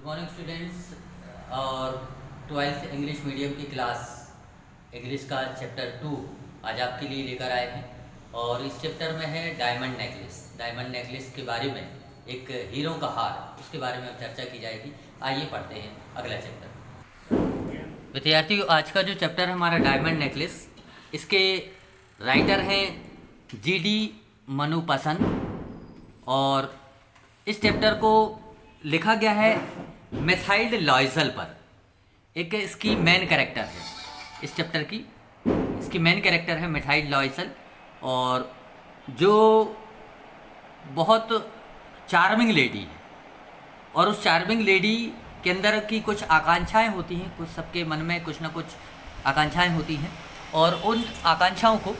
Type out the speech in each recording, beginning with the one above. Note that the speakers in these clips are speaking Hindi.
मॉर्निंग स्टूडेंट्स और ट्वेल्थ इंग्लिश मीडियम की क्लास इंग्लिश का चैप्टर 2 आज आपके लिए लेकर आए हैं। और इस चैप्टर में है डायमंड नेकलेस। डायमंड नेकलेस के बारे में, एक हीरो का हार, उसके बारे में चर्चा की जाएगी। आइए पढ़ते हैं अगला चैप्टर। विद्यार्थियों, आज का जो चैप्टर है हमारा डायमंड नेकलेस, इसके राइटर हैं जी.डी. मनुपसन और इस चैप्टर को लिखा गया है मेथाइल्ड लॉयजल पर। एक इसकी मेन कैरेक्टर है इस चैप्टर की, इसकी मेन कैरेक्टर है मेथाइल्ड लॉयजल, और जो बहुत चार्मिंग लेडी है। और उस चार्मिंग लेडी के अंदर की कुछ आकांक्षाएं होती हैं, कुछ सबके मन में कुछ ना कुछ आकांक्षाएं होती हैं, और उन आकांक्षाओं को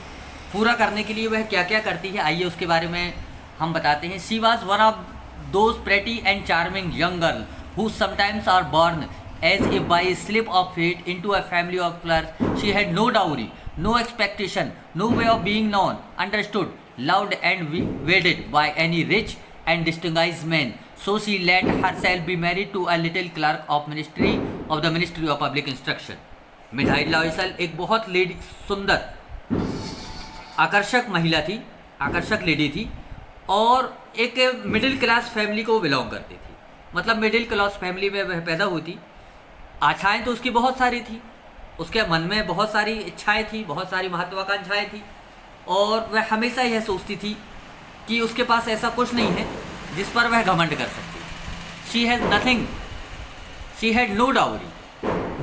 पूरा करने के लिए वह क्या क्या करती है, आइए उसके बारे में हम बताते हैं। She was one of those pretty and charming young girl who sometimes are born as if by a slip of fate into a family of clerks. She had no dowry, no expectation, no way of being known, understood, loved and wedded by any rich and distinguished man. So she let herself be married to a little clerk of the Ministry of Public Instruction. मिठाई लॉयसल एक बहुत सुंदर आकर्षक महिला थी, आकर्षक लेडी थी, और एक मिडिल क्लास फैमिली को बिलोंग करती थी। मतलब मिडिल क्लास फैमिली में वह पैदा हुई थी। आशाएं तो उसकी बहुत सारी थी, उसके मन में बहुत सारी इच्छाएं थी, बहुत सारी महत्वाकांक्षाएं थी, और वह हमेशा यह सोचती थी कि उसके पास ऐसा कुछ नहीं है जिस पर वह घमंड कर सकती। She has nothing, she had no dowry,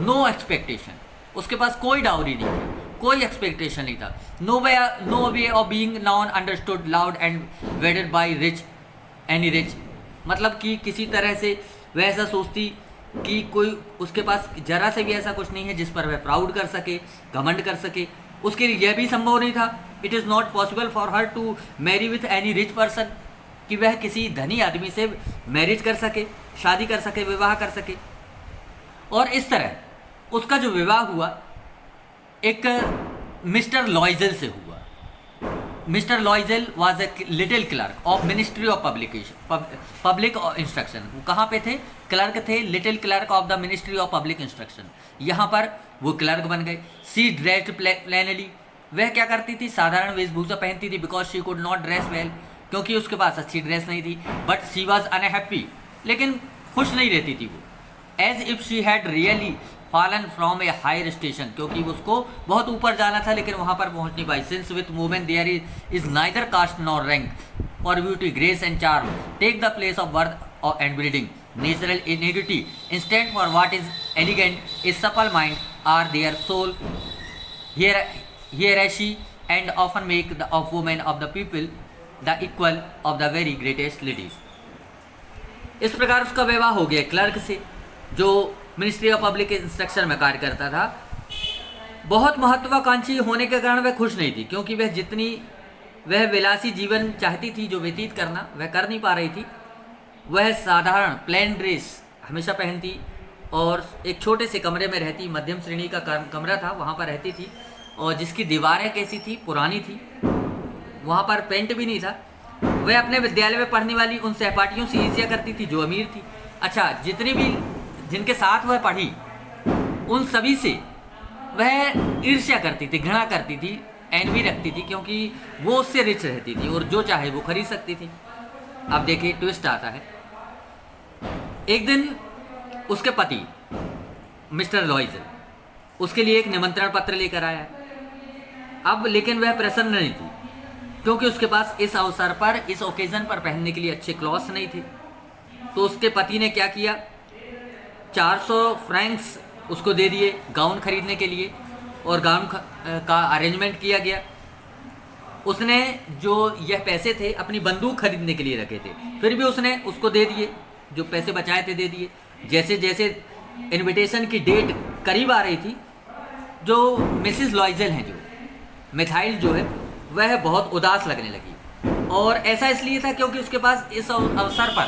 no expectation. उसके पास कोई डाउरी नहीं थी, कोई एक्सपेक्टेशन नहीं था। No way of being known, understood, loved and wedded by rich, any rich. मतलब कि किसी तरह से वह ऐसा सोचती कि कोई उसके पास जरा से भी ऐसा कुछ नहीं है जिस पर वह प्राउड कर सके, घमंड कर सके। उसके लिए यह भी संभव नहीं था, it is not possible for her to marry with any rich person, कि वह किसी धनी आदमी से मैरिज कर सके, शादी कर सके, विवाह कर सके। और इस तरह उसका जो विवाह हुआ एक मिस्टर लॉयजल से हुआ। Mister लॉयजल was a little clerk of ministry of public instruction. वो कहाँ पे थे? क्लर्क थे, little clerk of the ministry of public instruction. यहाँ पर वो क्लर्क बन गए। सी ड्रेस्ड प्लेनली, वह क्या करती थी? साधारण वेशभूषा पहनती थी। Because she could not dress well, क्योंकि उसके पास अच्छी ड्रेस नहीं थी। बट शी वॉज अनहैप्पी, लेकिन खुश नहीं रहती थी वो। As if she had really fallen from a higher station, क्योंकि उसको बहुत ऊपर जाना था लेकिन वहाँ पर पहुँच नहीं पाई। Since with women there is neither caste nor rank, for beauty, grace and charm take the place of birth and breeding, natural ingenuity instant for what is elegant, a supple mind are their soul, here as she and often make the of women of the people the equal of the very greatest ladies. इस प्रकार उसका विवाह हो गया क्लर्क से, जो मिनिस्ट्री ऑफ पब्लिक इंस्ट्रक्शन में कार्य करता था। बहुत महत्वाकांक्षी होने के कारण वह खुश नहीं थी, क्योंकि वह जितनी वह विलासी जीवन चाहती थी जो व्यतीत करना, वह कर नहीं पा रही थी। वह साधारण प्लेन ड्रेस हमेशा पहनती और एक छोटे से कमरे में रहती, मध्यम श्रेणी का कमरा था, वहाँ पर रहती थी, और जिसकी दीवारें कैसी थी? पुरानी थी, वहाँ पर पेंट भी नहीं था। वह अपने विद्यालय में पढ़ने वाली उन सहपाठियों से ईर्ष्या करती थी जो अमीर थी। अच्छा, जितनी भी जिनके साथ वह पढ़ी उन सभी से वह ईर्ष्या करती थी, घृणा करती थी, एनवी रखती थी, क्योंकि वो उससे रिच रहती थी और जो चाहे वो खरीद सकती थी। अब देखिए ट्विस्ट आता है। एक दिन उसके पति मिस्टर लॉयजल उसके लिए एक निमंत्रण पत्र लेकर आया। अब लेकिन वह प्रसन्न नहीं थी, क्योंकि उसके पास इस अवसर पर, इस ओकेजन पर पहनने के लिए अच्छे क्लॉथ्स नहीं थे। तो उसके पति ने क्या किया? 400 फ्रैंक्स उसको दे दिए गाउन खरीदने के लिए, और गाउन का अरेंजमेंट किया गया। उसने जो यह पैसे थे अपनी बंदूक खरीदने के लिए रखे थे, फिर भी उसने उसको दे दिए, जो पैसे बचाए थे दे दिए। जैसे जैसे इनविटेशन की डेट करीब आ रही थी, जो मिसिस लॉयजल हैं, जो मिथाइल जो है, वह बहुत उदास लगने लगी। और ऐसा इसलिए था क्योंकि उसके पास इस अवसर पर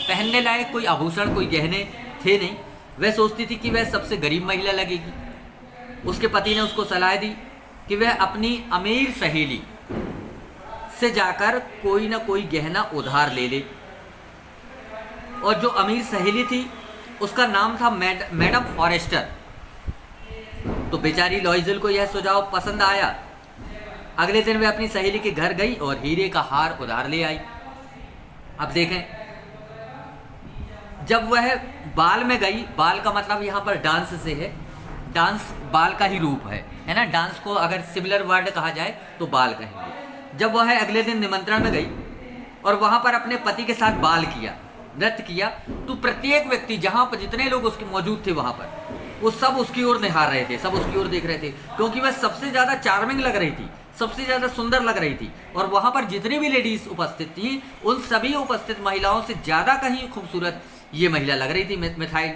पहनने लायक कोई आभूषण, कोई गहने थे नहीं। वह सोचती थी कि वह सबसे गरीब महिला लगेगी। उसके पति ने उसको सलाह दी कि वह अपनी अमीर सहेली से जाकर कोई ना कोई गहना उधार ले ले। और जो अमीर सहेली थी उसका नाम था मैडम फॉरेस्टर। तो बेचारी लॉइजल को यह सुझाव पसंद आया। अगले दिन वह अपनी सहेली के घर गई और हीरे का हार उधार ले आई। अब देखें, जब वह बाल में गई, बाल का मतलब यहाँ पर डांस से है, डांस बाल का ही रूप है ना। डांस को अगर सिमिलर वर्ड कहा जाए तो बाल कहेंगे। जब वह अगले दिन निमंत्रण में गई और वहाँ पर अपने पति के साथ बाल किया, नृत्य किया, तो प्रत्येक व्यक्ति, जहाँ पर जितने लोग उसके मौजूद थे वहाँ पर, वो सब उसकी ओर निहार रहे थे, सब उसकी ओर देख रहे थे, क्योंकि वह सबसे ज़्यादा चार्मिंग लग रही थी, सबसे ज़्यादा सुंदर लग रही थी। और वहाँ पर जितनी भी लेडीज़ उपस्थित थी, उन सभी उपस्थित महिलाओं से ज़्यादा कहीं खूबसूरत ये महिला लग रही थी, मिथाइल।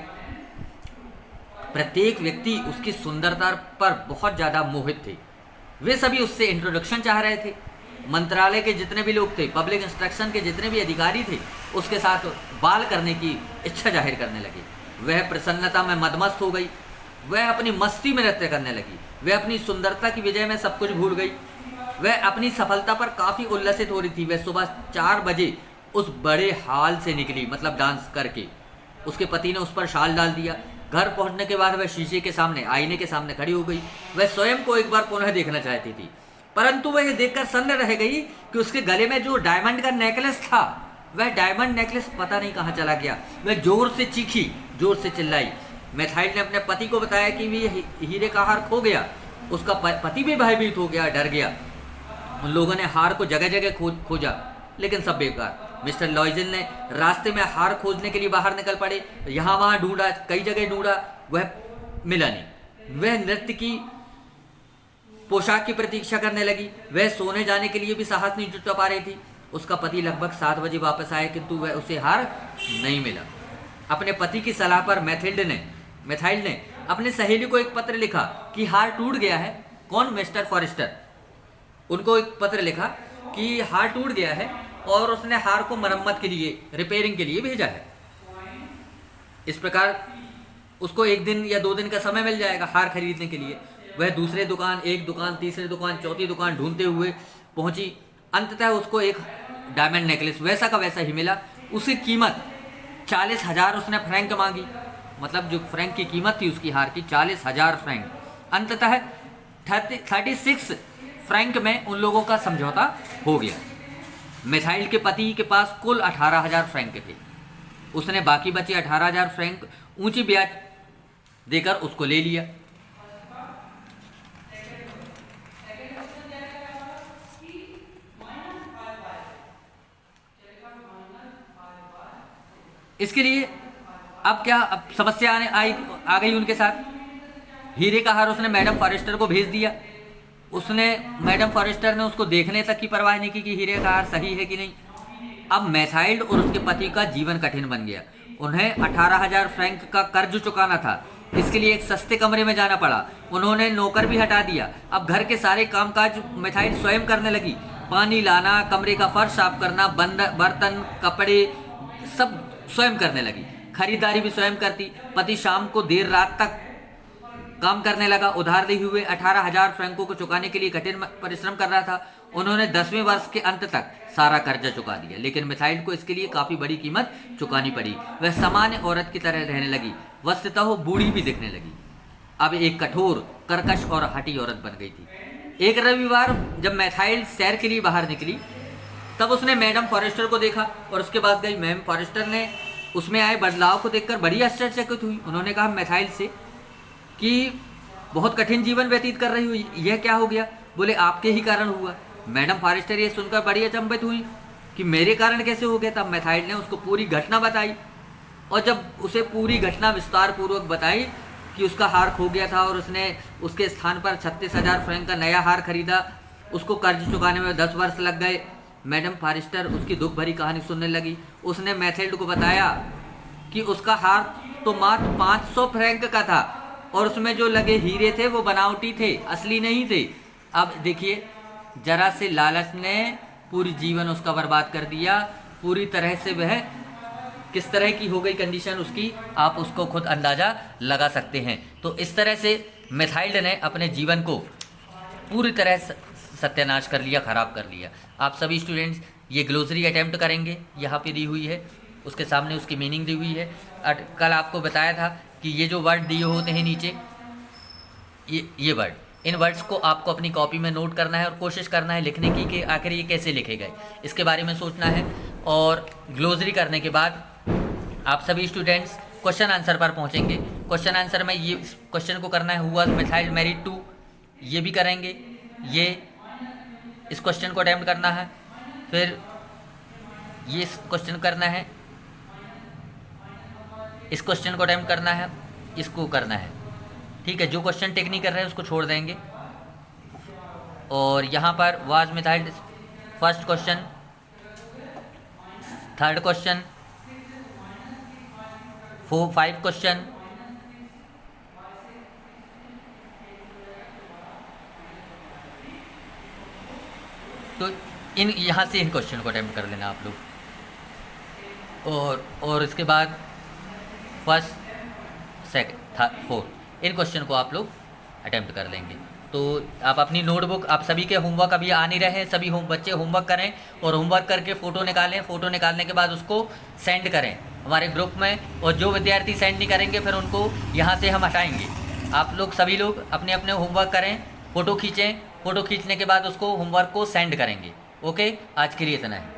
प्रत्येक व्यक्ति उसकी सुंदरता पर बहुत ज़्यादा मोहित थे। वे सभी उससे इंट्रोडक्शन चाह रहे थे। मंत्रालय के जितने भी लोग थे, पब्लिक इंस्ट्रक्शन के जितने भी अधिकारी थे, उसके साथ बाल करने की इच्छा जाहिर करने लगे। वह प्रसन्नता में मदमस्त हो गई, वह अपनी मस्ती में नृत्य करने लगी, वह अपनी सुंदरता की विजय में सब कुछ भूल गई। वह अपनी सफलता पर काफ़ी उल्लसित हो रही थी। वह सुबह 4 बजे उस बड़े हाल से निकली, मतलब डांस करके। उसके पति ने उस पर शाल डाल दिया। घर पहुंचने के बाद वह शीशे के सामने, आईने के सामने खड़ी हो गई। वह स्वयं को एक बार पुनः देखना चाहती थी, परंतु वह देखकर सन्न रह गई कि उसके गले में जो डायमंड का नेकलेस था, वह डायमंड नेकलेस पता नहीं कहाँ चला गया। वह जोर से चीखी, जोर से चिल्लाई। मिथाइल ने अपने पति को बताया कि ये हीरे का हार खो गया। उसका पति भी भयभीत हो गया, डर गया। उन लोगों ने हार को जगह जगह खोजा, लेकिन सब बेकार। मिस्टर लॉइजल ने रास्ते में हार खोजने के लिए बाहर निकल पड़े। यहाँ वहाँ ढूंढा, कई जगह ढूंढा, वह मिला नहीं। वह नृत्य की पोशाक की प्रतीक्षा करने लगी। वह सोने जाने के लिए भी साहस नहीं जुटा पा रही थी। उसका पति लगभग 7 बजे वापस आया, किंतु वह उसे हार नहीं मिला। अपने पति की सलाह पर मिथाइल ने अपनी सहेली को एक पत्र लिखा कि हार टूट गया है। कौन? Mister Forrester. उनको एक पत्र लिखा कि हार टूट गया है और उसने हार को मरम्मत के लिए, रिपेयरिंग के लिए भेजा है। इस प्रकार उसको 1 दिन या 2 दिन का समय मिल जाएगा हार खरीदने के लिए। वह दूसरे दुकान, एक दुकान, तीसरे दुकान, चौथी दुकान ढूंढते हुए पहुंची। अंततः उसको एक डायमंड नेकलेस वैसा का वैसा ही मिला। उसकी कीमत 40,000 उसने फ्रैंक मांगी, मतलब जो फ्रैंक की कीमत थी उसकी हार की 40,000 फ्रैंक। अंततः 36 फ्रैंक में उन लोगों का समझौता हो गया। मिथाइल के पति के पास कुल 18,000 फ्रैंक थे। उसने बाकी बचे 18,000 फ्रैंक ऊंची ब्याज देकर उसको ले लिया। इसके लिए अब समस्या आ गई उनके साथ। हीरे का हार उसने मैडम फॉरेस्टर को भेज दिया। मैडम फॉरेस्टर ने उसको देखने तक की परवाह नहीं की कि हीरे का हार सही है कि नहीं। अब मिथाइल और उसके पति का जीवन कठिन बन गया। उन्हें 18,000 फ्रैंक का कर्ज चुकाना था। इसके लिए एक सस्ते कमरे में जाना पड़ा। उन्होंने नौकर भी हटा दिया। अब घर के सारे कामकाज मिथाइल स्वयं करने लगी। पानी लाना, कमरे का फर्श साफ करना, बर्तन, कपड़े सब स्वयं करने लगी। खरीदारी भी स्वयं करती। पति शाम को देर रात तक काम करने लगा। उधार लिए हुए 18,000 फ्रैंकों को चुकाने के लिए कठिन परिश्रम कर रहा था। उन्होंने 10वें वर्ष के अंत तक सारा कर्जा चुका दिया, लेकिन मिथाइल को इसके लिए काफ़ी बड़ी कीमत चुकानी पड़ी। वह सामान्य औरत की तरह रहने लगी, वस्तुतः वो बूढ़ी भी दिखने लगी। अब एक कठोर, कर्कश और हठी औरत बन गई थी। एक रविवार जब मिथाइल सैर के लिए बाहर निकली, तब उसने मैडम फॉरेस्टर को देखा और उसके पास गई। मैम फॉरेस्टर ने उसमें आए बदलाव को देखकर बड़ी आश्चर्यचकित हुई। उन्होंने कहा मिथाइल से कि बहुत कठिन जीवन व्यतीत कर रही हुई, यह क्या हो गया? बोले आपके ही कारण हुआ। मैडम फॉरेस्टर ये सुनकर बड़ी अचंभित हुई कि मेरे कारण कैसे हो गया। तब मिथाइल ने उसको पूरी घटना बताई, और जब उसे पूरी घटना विस्तार पूर्वक बताई कि उसका हार खो गया था और उसने उसके स्थान पर 36,000 फ्रैंक का नया हार खरीदा, उसको कर्ज चुकाने में 10 वर्ष लग गए। मैडम फॉरेस्टर उसकी दुख भरी कहानी सुनने लगी। उसने मैथिल्ड को बताया कि उसका हार तो मात्र 500 फ्रैंक का था और उसमें जो लगे हीरे थे वो बनावटी थे, असली नहीं थे। अब देखिए, जरा से लालच ने पूरी जीवन उसका बर्बाद कर दिया। पूरी तरह से वह किस तरह की हो गई कंडीशन उसकी, आप उसको खुद अंदाज़ा लगा सकते हैं। तो इस तरह से मिथाइल ने अपने जीवन को पूरी तरह सत्यानाश कर लिया, ख़राब कर लिया। आप सभी स्टूडेंट्स ये ग्लोसरी अटैम्प्ट करेंगे, यहाँ पे दी हुई है। उसके सामने उसकी मीनिंग दी हुई है। कल आपको बताया था कि ये जो वर्ड दिए होते हैं नीचे, ये वर्ड, इन वर्ड्स को आपको अपनी कॉपी में नोट करना है और कोशिश करना है लिखने की कि आखिर ये कैसे लिखे गए, इसके बारे में सोचना है। और ग्लोसरी करने के बाद आप सभी स्टूडेंट्स क्वेश्चन आंसर पर पहुंचेंगे। क्वेश्चन आंसर में ये क्वेश्चन को करना है, हु वाज मिथाइल मैरिड टू, ये भी करेंगे। ये इस क्वेश्चन को अटेम्प्ट करना है, फिर ये क्वेश्चन करना है, इस क्वेश्चन को अटेम्प्ट करना है, इसको करना है। ठीक है, जो क्वेश्चन टेक नहीं कर रहे हैं उसको छोड़ देंगे। और यहाँ पर was methyl first question, third question, 5 question, तो इन यहाँ से इन क्वेश्चन को अटेम्प्ट कर लेना आप लोग। और इसके बाद फर्स्ट, सेकंड, थर्ड, फोर्थ, इन क्वेश्चन को आप लोग अटेम्प्ट कर लेंगे। तो आप अपनी नोटबुक, आप सभी के होमवर्क अभी आ नहीं रहे, सभी बच्चे होमवर्क करें और होमवर्क करके फ़ोटो निकालें। फ़ोटो निकालने के बाद उसको सेंड करें हमारे ग्रुप में, और जो विद्यार्थी सेंड नहीं करेंगे फिर उनको यहाँ से हम हटाएंगे। आप लोग सभी लोग अपने अपने होमवर्क करें, फ़ोटो खींचें, फ़ोटो खींचने के बाद उसको होमवर्क को सेंड करेंगे। ओके, आज के लिए इतना है।